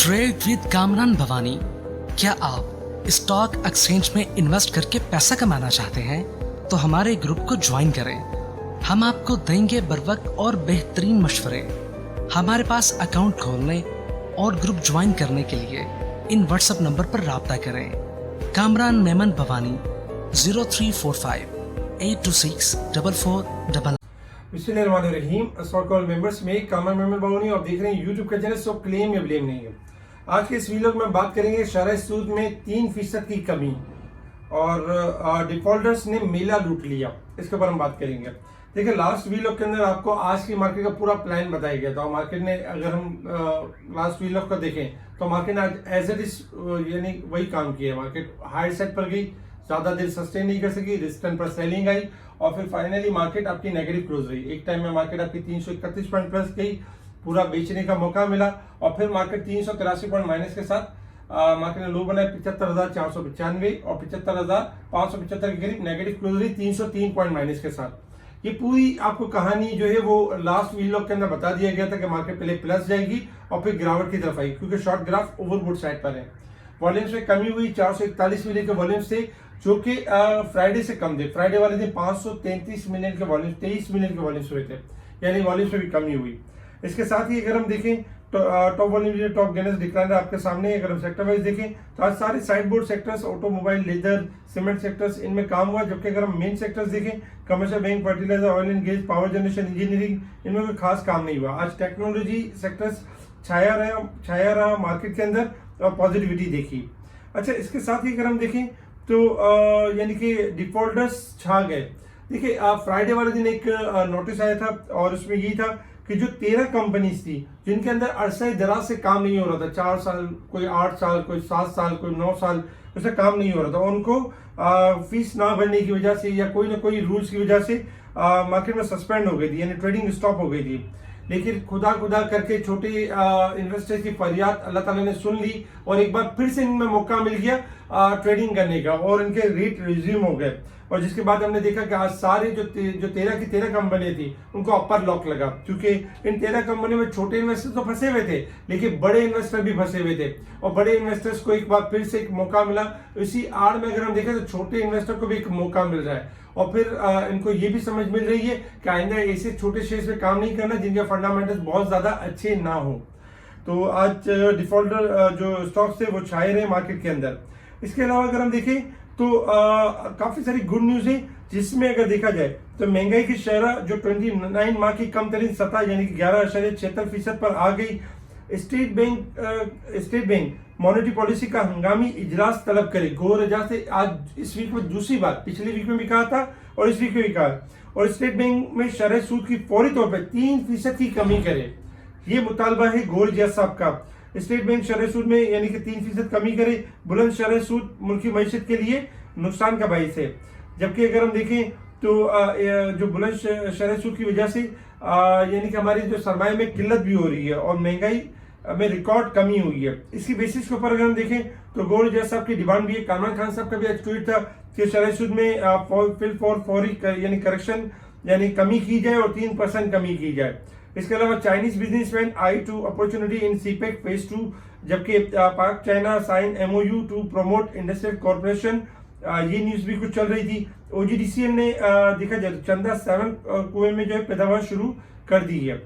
Trade with Kamran Bhavani. क्या आप stock exchange में इन्वेस्ट करके पैसा कमाना चाहते हैं तो हमारे ग्रुप को ज्वाइन करें। हम आपको देंगे बर वक्त और बेहतरीन मशवरे। हमारे पास अकाउंट खोलने और ग्रुप ज्वाइन करने के लिए इन व्हाट्सएप नंबर पर राब्ता करें। कामरान मेमन भवानी 0345-826-4499। बिस्मिल्लाहिर्रहमानिर्रहीम। अस्सलाम वालेकुम मेंबर्स, में कामरान मेमन भवानी आप देख रहे हैं यूट्यूब का चैनल। सो क्लेम या ब्लेम नहीं है। आज के इस वीडियो में बात करेंगे शरह सूद में 3% की कमी और डिफॉल्टर्स ने मेला लूट लिया, इसके ऊपर हम बात करेंगे। देखिए, लास्ट वीडियो के अंदर आपको आज की मार्केट का पूरा प्लान बताया गया था। मार्केट ने, अगर हम लास्ट वीडियो का देखें तो मार्केट ने आज एज इट इज यानी वही काम किया। मार्केट हाई सेट पर गई, ज्यादा देर सस्टेन नहीं कर सकी, रेजिस्टेंस पर सेलिंग आई और फिर फाइनली मार्केट आपकी नेगेटिव क्लोज रही। एक टाइम में मार्केट आपकी 331 पॉइंट प्लस गई, पूरा बेचने का मौका मिला और फिर मार्केट 383 पॉइंट माइनस के साथ मार्केट ने लो बनाया 75,495 और 75,575 के करीब नेगेटिव क्लोज रही 303 पॉइंट माइनस के साथ। ये पूरी आपको कहानी जो है वो लास्ट वीडियो के अंदर बता दिया गया था कि मार्केट पहले प्लस जाएगी और फिर गिरावट की तरफ आई, क्योंकि शॉर्ट ग्राफ ओवरबुट साइड पर है। वॉल्यूम्स में कमी हुई, 441 मिलियन के वॉल्यूम्स थे जो कि फ्राइडे से कम थे। फ्राइडे वाले दिन 533 मिलियन के वॉल्यूम, 23 मिलियन के वॉल्यूम्स हुए थे, यानी वॉल्यूम्स में भी कमी हुई। इसके साथ ही अगर हम देखें तो top volume, top gainers decline आपके सामने। अगर हम सेक्टर वाइज देखें तो आज सारे side board sectors, automobile, leather, cement sectors, इनमें काम हुआ। जबकि अगर हम मेन सेक्टर्स देखें, commercial bank, fertiliser, oil and gas, power generation, engineering, इनमें कोई खास काम नहीं हुआ। आज टेक्नोलॉजी सेक्टर्स छाया रहा मार्केट के अंदर और पॉजिटिविटी देखी। अच्छा, इसके साथ ही अगर हम देखें तो यानी कि डिफॉल्टर्स छा गए। देखिए, फ्राइडे वाले दिन एक नोटिस आया था और उसमें यही था कि जो 13 कंपनीज थी जिनके अंदर अरसा दराज से काम नहीं हो रहा था, 4 साल, कोई 8 साल, कोई 7 साल, कोई 9 साल, उससे काम नहीं हो रहा था, उनको फीस ना भरने की वजह से या कोई ना कोई रूल्स की वजह से मार्केट में सस्पेंड हो गई थी, यानी ट्रेडिंग स्टॉप हो गई थी। लेकिन खुदा करके छोटे इन्वेस्टर्स की फरियाद अल्लाह ताला ने सुन ली और एक बार फिर से इनमें मौका मिल गया ट्रेडिंग करने का और इनके रेट रिज्यूम हो गए। और जिसके बाद हमने देखा कि आज सारे जो 13 की 13 कंपनियां थी उनको अपर लॉक लगा, क्योंकि इन 13 कंपनियों में छोटे इन्वेस्टर तो फंसे हुए थे लेकिन बड़े इन्वेस्टर भी फंसे हुए थे और बड़े इन्वेस्टर्स को एक बार फिर से एक मौका मिला। इसी आड़ में अगर हम देखें तो छोटे इन्वेस्टर को भी एक मौका मिल रहा है और फिर इनको ये भी समझ मिल रही है कि आइंदा ऐसे छोटे शेयर्स में काम नहीं करना जिनके फंडामेंटल्स बहुत ज्यादा अच्छे ना हो। तो आज डिफॉल्टर जो स्टॉक्स थे वो छाए रहे मार्केट के अंदर। इसके अलावा अगर हम देखें तो काफी सारी गुड न्यूज है, जिसमें अगर देखा जाए तो महंगाई की शरह जो 29 माह की कम तरीन सतह यानी कि 11.76% पर आ गई। स्टेट बैंक मॉनेटरी पॉलिसी का हंगामी इजलास तलब करे। गौर एजाज से आज इस वीक में दूसरी बार, पिछले वीक में भी कहा था और इस वीक में भी कहा, और स्टेट बैंक में शरह सूद की फौरी तौर पर 3% की कमी करे, ये मुतालबा है गौर एजाज साहब का। स्टेट बैंक शरह सूद में यानी कि 3% कमी करे। बुलंद शरह सूद मुल्की मईशत के लिए नुकसान का बाइस है। जबकि अगर हम देखें तो जो बुलंद शरह सूद की वजह से यानी कि हमारी जो सरमाए में किल्लत भी हो रही है और महंगाई में रिकॉर्ड कमी हुई है। इसकी बेसिस के ऊपर अगर हम देखें तो गौर एजाज साहब की डिमांड भी है। कामरान खान साहब का भी आज ट्वीट था कि शरह सूद में फौरी यानी करेक्शन यानी कमी की जाए और 3% कमी की जाए। इसके अलावा Chinese businessman eye to opportunity in CPEC phase 2, जबकि Pak China sign MOU to promote industrial corporation, ये न्यूज भी कुछ चल रही थी। OGDCL ने देखा जाए तो चंदा 7 कुएं में जो है पैदावार शुरू कर दी है,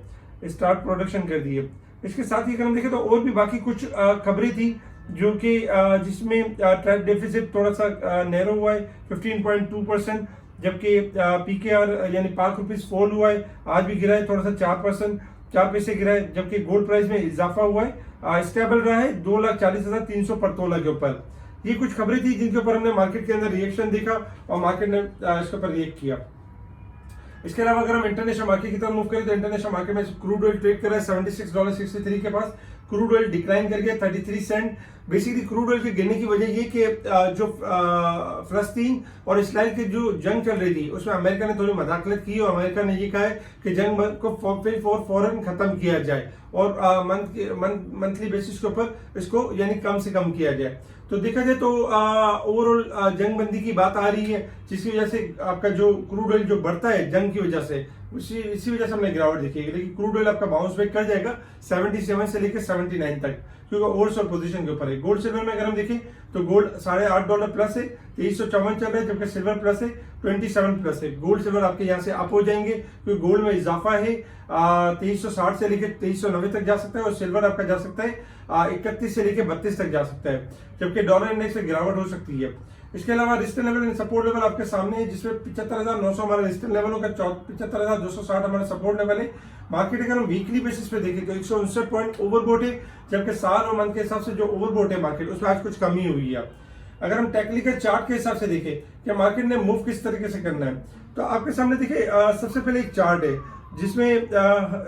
स्टार्ट प्रोडक्शन कर दी है। इसके साथ ही अगर हम देखें तो और भी बाकी कुछ खबरें थी जो कि जिसमें ट्रेड डेफिसिट थोड़ा सा नैरो हुआ है 15.2%, जबकि PKR यानी पाक रुपीज फॉल हुआ है, आज भी गिरा है थोड़ा सा 4 पैसे गिरा है। जबकि गोल्ड प्राइस में इजाफा हुआ है, स्टेबल रहा है 2,40,300 पर तोला के ऊपर। ये कुछ खबरें थी जिनके ऊपर हमने मार्केट के अंदर रिएक्शन देखा और मार्केट ने इसके ऊपर रिएक्ट किया। इसके अलावा अगर हम इंटरनेशनल मार्केट की तरफ मूव करें तो इंटरनेशनल मार्केट में क्रूड ऑयल ट्रेड कर रहा है $76.63 के पास। क्रूड ऑयल डिक्लाइन कर गया 33 सेंट। बेसिकली क्रूड ऑयल के गिरने की वजह ये कि जो फलस्तीन और इसराइल की जो जंग चल रही थी उसमें अमेरिका ने थोड़ी मदाखलत की और अमेरिका ने ये कहा है कि जंग को फिर फौरन खत्म किया जाए और मंथली बेसिस के ऊपर इसको यानी कम से कम किया जाए। तो देखा जाए तो ओवरऑल जंग बंदी की बात आ रही है, जिसकी वजह से आपका जो क्रूड ऑयल जो बढ़ता है जंग की वजह से, इसी वजह से हमने गिरावट देखी है। लेकिन क्रूड ऑयल आपका बाउंस बैक कर जाएगा 77 से लेकर 79 तक। क्योंकि ओवर्स और पोजीशन के ऊपर है। गोल्ड सिल्वर में अगर हम देखें तो गोल्ड $8.5 प्लस है, 2354 चल रहा है, जबकि सिल्वर प्लस है 27 प्लस है। गोल्ड सिल्वर आपके यहाँ से अप हो जाएंगे क्योंकि गोल्ड में इजाफा है 2360 से लेकर 2390 तक जा सकता है, और सिल्वर आपका जा सकता है 31 से लेकर 32 तक जा सकता है, जबकि डॉलर इंडेक्स में गिरावट हो सकती है। इसके अलावा resistance level and support level आपके सामने है, जिसमें 75,900 हमारा रेजिस्टेंस लेवल होगा, 75,260 हमारा सपोर्ट लेवल है। मार्केट अगर हम वीकली बेसिस पे देखें तो 159 पॉइंट ओवरबोट है, जबकि साल और मंथ के हिसाब से जो ओवरबोट है मार्केट उसमें आज कुछ कमी हुई है। अगर हम टेक्निकल चार्ट के हिसाब से देखें कि मार्केट ने मूव किस तरीके से करना है, तो आपके सामने देखिए सबसे पहले एक चार्ट है जिसमें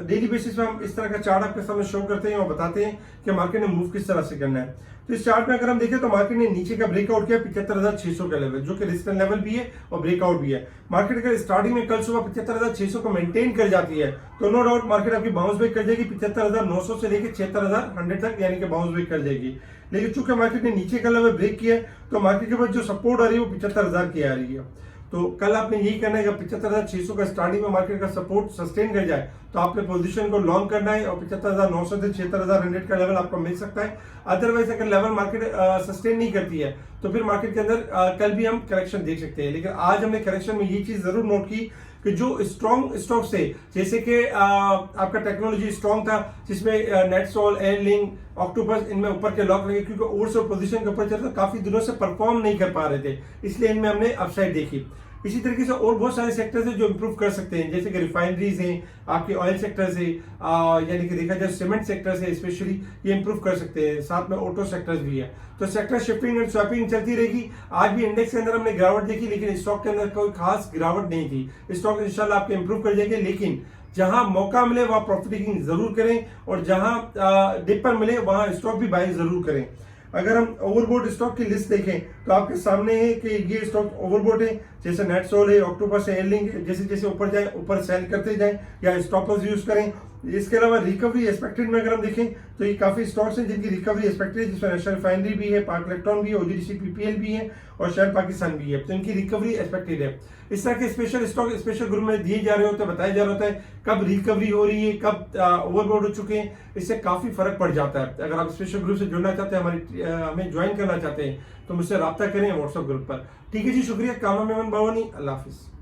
डेली बेसिस पे हम इस तरह का चार्ट आपके सामने शो करते हैं और बताते हैं कि मार्केट ने मूव किस तरह से करना है। तो इस चार्ट में अगर हम देखें तो मार्केट ने नीचे का ब्रेकआउट किया 75,600 का लेवल, जो कि रेजिस्टेंस लेवल भी है और ब्रेकआउट भी है। मार्केट अगर स्टार्टिंग में कल सुबह 75,600 को मेंटेन कर जाती है तो नो डाउट मार्केट आपकी बाउंस बैक कर जाएगी 75,900 से लेकर 76,100 तक, यानी कि बाउंस बैक कर जाएगी। लेकिन चूंकि मार्केट ने नीचे का लेवल ब्रेक किया तो मार्केट के पास जो सपोर्ट आ रही है वो 75,000 की आ रही है। तो कल आपने यही करना है कि 75,600 का स्टार्टिंग में मार्केट का सपोर्ट सस्टेन कर जाए तो आपने पोजीशन को लॉन्ग करना है, और 75,900 से 76,100 का लेवल आपको मिल सकता है। अदरवाइज अगर लेवल मार्केट सस्टेन नहीं करती है तो फिर मार्केट के अंदर कल भी हम करेक्शन देख सकते हैं। लेकिन आज हमने करेक्शन में ये चीज जरूर नोट की कि जो स्ट्रॉन्ग स्टॉक्स थे, जैसे कि आपका टेक्नोलॉजी स्ट्रॉन्ग था जिसमें नेटसोल, एयरलिंक, ऑक्टोपस, इनमें ऊपर के लॉक लगे क्योंकि ओवर्स और पोजीशन के ऊपर चलते काफी दिनों से परफॉर्म नहीं कर पा रहे थे, इसलिए इनमें हमने अपसाइड देखी। इसी तरीके से और बहुत सारे सेक्टर्स हैं जो इंप्रूव कर सकते हैं, जैसे कि रिफाइनरीज हैं, आपके ऑयल सेक्टर्स है, यानी कि देखा जाए सीमेंट सेक्टर्स है स्पेशली, ये इंप्रूव कर सकते हैं। साथ में ऑटो सेक्टर्स भी है। तो सेक्टर शिफ्टिंग एंड स्वैपिंग चलती रहेगी। आज भी इंडेक्स के अंदर हमने गिरावट देखी, लेकिन स्टॉक के अंदर कोई खास गिरावट नहीं थी। स्टॉक इंशाल्लाह आपके इंप्रूव कर जाएंगे, लेकिन जहां मौका मिले वहां प्रॉफिट टेकिंग जरूर करें, और जहां डिपर मिले वहां स्टॉक भी बाय जरूर करें। अगर हम ओवरबोट स्टॉक की लिस्ट देखें तो आपके सामने है कि ये स्टॉक ओवरबोट है, जैसे नेटसोल है, ऑक्टोपस है, एयरलिंक, जैसे जैसे ऊपर जाए ऊपर सेल करते जाए या स्टॉपर्स यूज करें। इसके अलावा रिकवरी एक्सपेक्टेड में अगर हम देखें तो ये काफी स्टॉक्स हैं जिनकी रिकवरी एक्सपेक्टेड है, जिसमें नेशनल रिफाइनरी भी है, पाक इलेक्ट्रॉन भी है, ओजीडीसी पीपीएल भी है और शेयर पाकिस्तान भी है, तो इनकी रिकवरी एक्सपेक्टेड है। इस तरह के स्पेशल स्टॉक स्पेशल ग्रुप में दिए जा रहे होते हैं, बताया जा रहा होता है कब रिकवरी हो रही है, कब ओवरबोट हो चुके हैं, इससे काफी फर्क पड़ जाता है। अगर आप स्पेशल ग्रुप से जुड़ना चाहते हैं, हमें ज्वाइन करना चाहते हैं तो मुझसे रब्ता करें व्हाट्सएप ग्रुप पर। ठीक है जी, शुक्रिया। कामा मेमन बावानी, अल्लाह हाफिज।